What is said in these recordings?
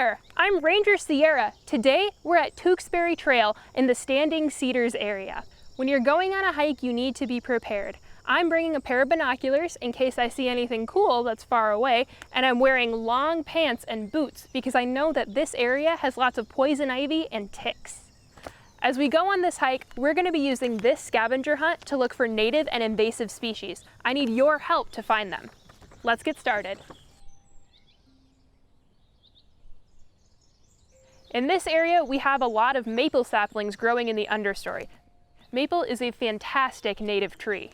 there! I'm Ranger Sierra. Today, we're at Tewksbury Trail in the Standing Cedars area. When you're going on a hike, you need to be prepared. I'm bringing a pair of binoculars in case I see anything cool that's far away, and I'm wearing long pants and boots because I know that this area has lots of poison ivy and ticks. As we go on this hike, we're going to be using this scavenger hunt to look for native and invasive species. I need your help to find them. Let's get started. In this area, we have a lot of maple saplings growing in the understory. Maple is a fantastic native tree.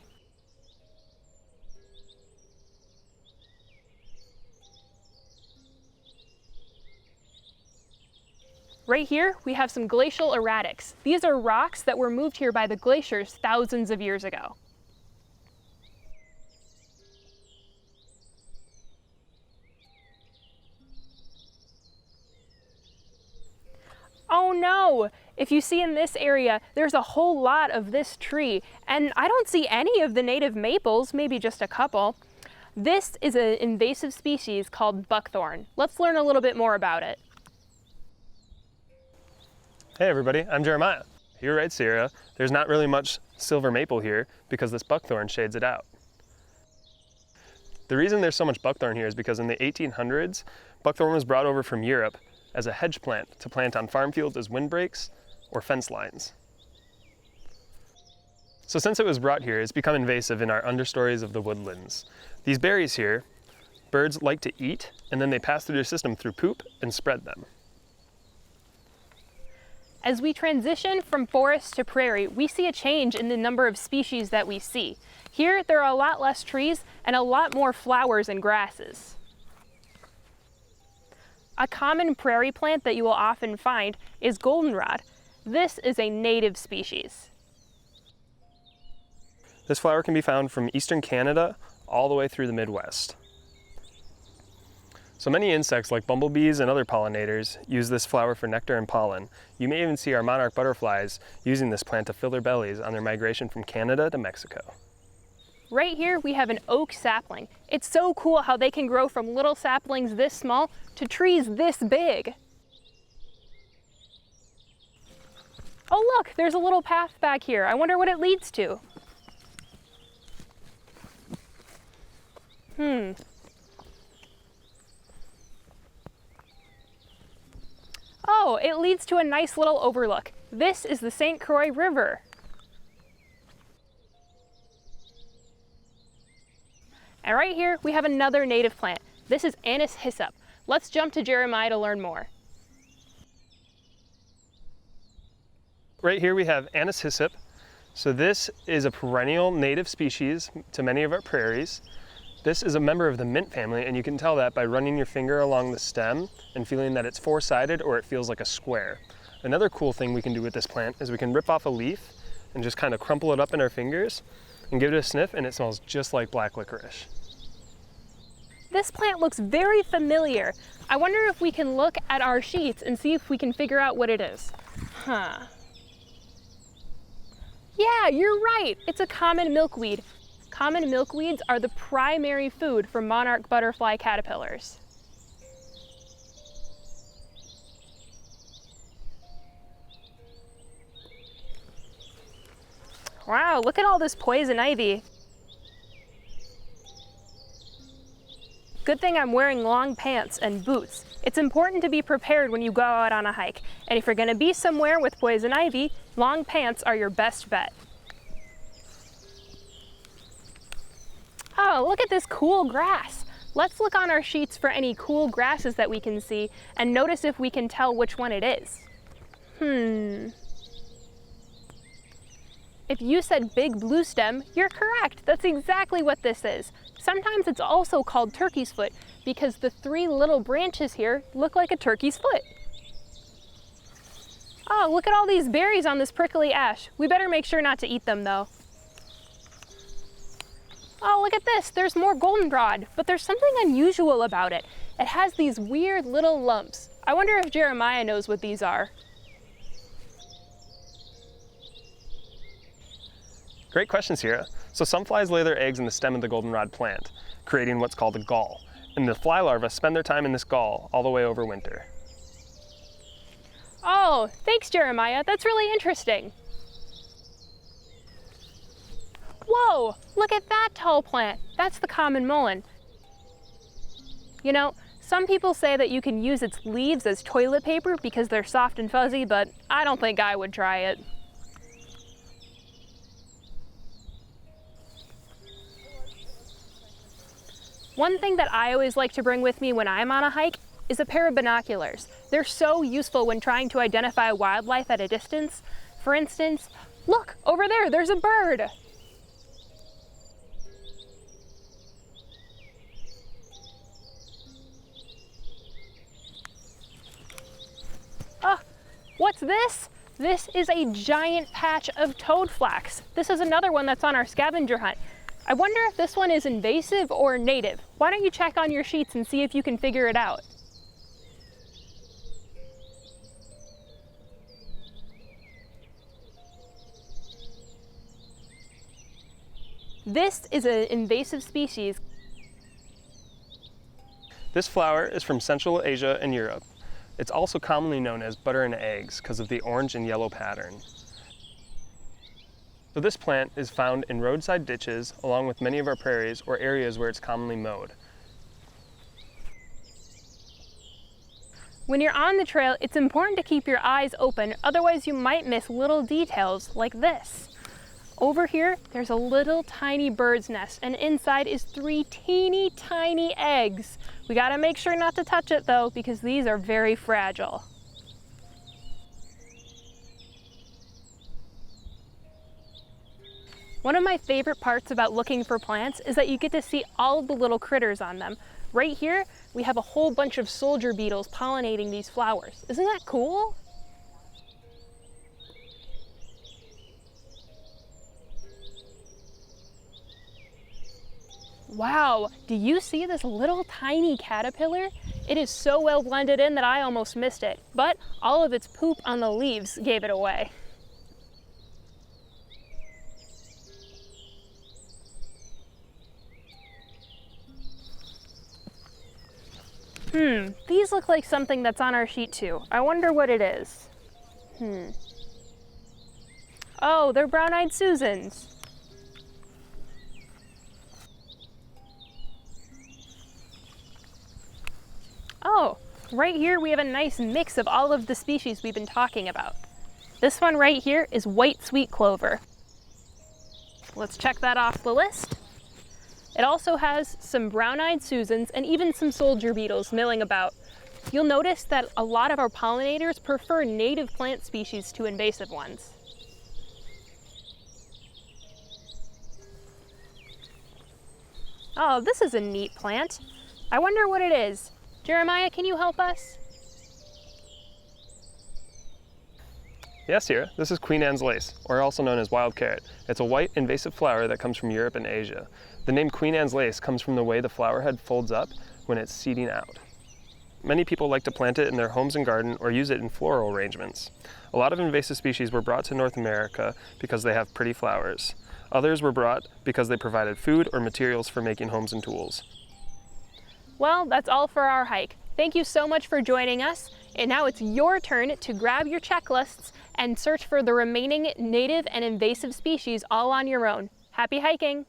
Right here, we have some glacial erratics. These are rocks that were moved here by the glaciers thousands of years ago. Oh no! If you see in this area, there's a whole lot of this tree, and I don't see any of the native maples, maybe just a couple. This is an invasive species called buckthorn. Let's learn a little bit more about it. Hey everybody, I'm Jeremiah. You're right, Sierra. There's not really much silver maple here because this buckthorn shades it out. The reason there's so much buckthorn here is because in the 1800s, buckthorn was brought over from Europe as a hedge plant to plant on farm fields as windbreaks or fence lines. So since it was brought here, it's become invasive in our understories of the woodlands. These berries here, birds like to eat, and then they pass through their system through poop and spread them. As we transition from forest to prairie, we see a change in the number of species that we see. Here, there are a lot less trees and a lot more flowers and grasses. A common prairie plant that you will often find is goldenrod. This is a native species. This flower can be found from eastern Canada all the way through the Midwest. So many insects like bumblebees and other pollinators use this flower for nectar and pollen. You may even see our monarch butterflies using this plant to fill their bellies on their migration from Canada to Mexico. Right here we have an oak sapling. It's so cool how they can grow from little saplings this small to trees this big. Oh look, there's a little path back here. I wonder what it leads to. Oh, it leads to a nice little overlook. This is the St. Croix River. And right here, we have another native plant. This is Anise hyssop. Let's jump to Jeremiah to learn more. Right here we have Anise hyssop. So this is a perennial native species to many of our prairies. This is a member of the mint family, and you can tell that by running your finger along the stem and feeling that it's four-sided or it feels like a square. Another cool thing we can do with this plant is we can rip off a leaf and just kind of crumple it up in our fingers and give it a sniff, and it smells just like black licorice. This plant looks very familiar. I wonder if we can look at our sheets and see if we can figure out what it is. Yeah, you're right. It's a common milkweed. Common milkweeds are the primary food for monarch butterfly caterpillars. Wow, look at all this poison ivy. Good thing I'm wearing long pants and boots. It's important to be prepared when you go out on a hike. And if you're gonna be somewhere with poison ivy, long pants are your best bet. Oh, look at this cool grass. Let's look on our sheets for any cool grasses that we can see and notice if we can tell which one it is. If you said big blue stem, you're correct. That's exactly what this is. Sometimes it's also called turkey's foot because the three little branches here look like a turkey's foot. Oh, look at all these berries on this prickly ash. We better make sure not to eat them though. Oh, look at this, there's more goldenrod, but there's something unusual about it. It has these weird little lumps. I wonder if Jeremiah knows what these are. Great question, Sierra. So some flies lay their eggs in the stem of the goldenrod plant, creating what's called a gall. And the fly larvae spend their time in this gall all the way over winter. Oh, thanks, Jeremiah. That's really interesting. Whoa, look at that tall plant. That's the common mullein. You know, some people say that you can use its leaves as toilet paper because they're soft and fuzzy, but I don't think I would try it. One thing that I always like to bring with me when I'm on a hike is a pair of binoculars. They're so useful when trying to identify wildlife at a distance. For instance, look, over there, there's a bird. Oh, what's this? This is a giant patch of toadflax. This is another one that's on our scavenger hunt. I wonder if this one is invasive or native. Why don't you check on your sheets and see if you can figure it out? This is an invasive species. This flower is from Central Asia and Europe. It's also commonly known as butter and eggs because of the orange and yellow pattern. So this plant is found in roadside ditches along with many of our prairies or areas where it's commonly mowed. When you're on the trail, it's important to keep your eyes open, otherwise you might miss little details like this. Over here, there's a little tiny bird's nest, and inside is 3 teeny tiny eggs. We gotta make sure not to touch it though, because these are very fragile. One of my favorite parts about looking for plants is that you get to see all of the little critters on them. Right here, we have a whole bunch of soldier beetles pollinating these flowers. Isn't that cool? Wow, do you see this little tiny caterpillar? It is so well blended in that I almost missed it, but all of its poop on the leaves gave it away. These look like something that's on our sheet too. I wonder what it is. Oh, they're brown-eyed Susans. Oh, right here we have a nice mix of all of the species we've been talking about. This one right here is white sweet clover. Let's check that off the list. It also has some brown-eyed Susans and even some soldier beetles milling about. You'll notice that a lot of our pollinators prefer native plant species to invasive ones. Oh, this is a neat plant. I wonder what it is. Jeremiah, can you help us? Yes, Sierra, this is Queen Anne's lace, or also known as wild carrot. It's a white invasive flower that comes from Europe and Asia. The name Queen Anne's lace comes from the way the flower head folds up when it's seeding out. Many people like to plant it in their homes and garden or use it in floral arrangements. A lot of invasive species were brought to North America because they have pretty flowers. Others were brought because they provided food or materials for making homes and tools. Well, that's all for our hike. Thank you so much for joining us. And now it's your turn to grab your checklists and search for the remaining native and invasive species all on your own. Happy hiking!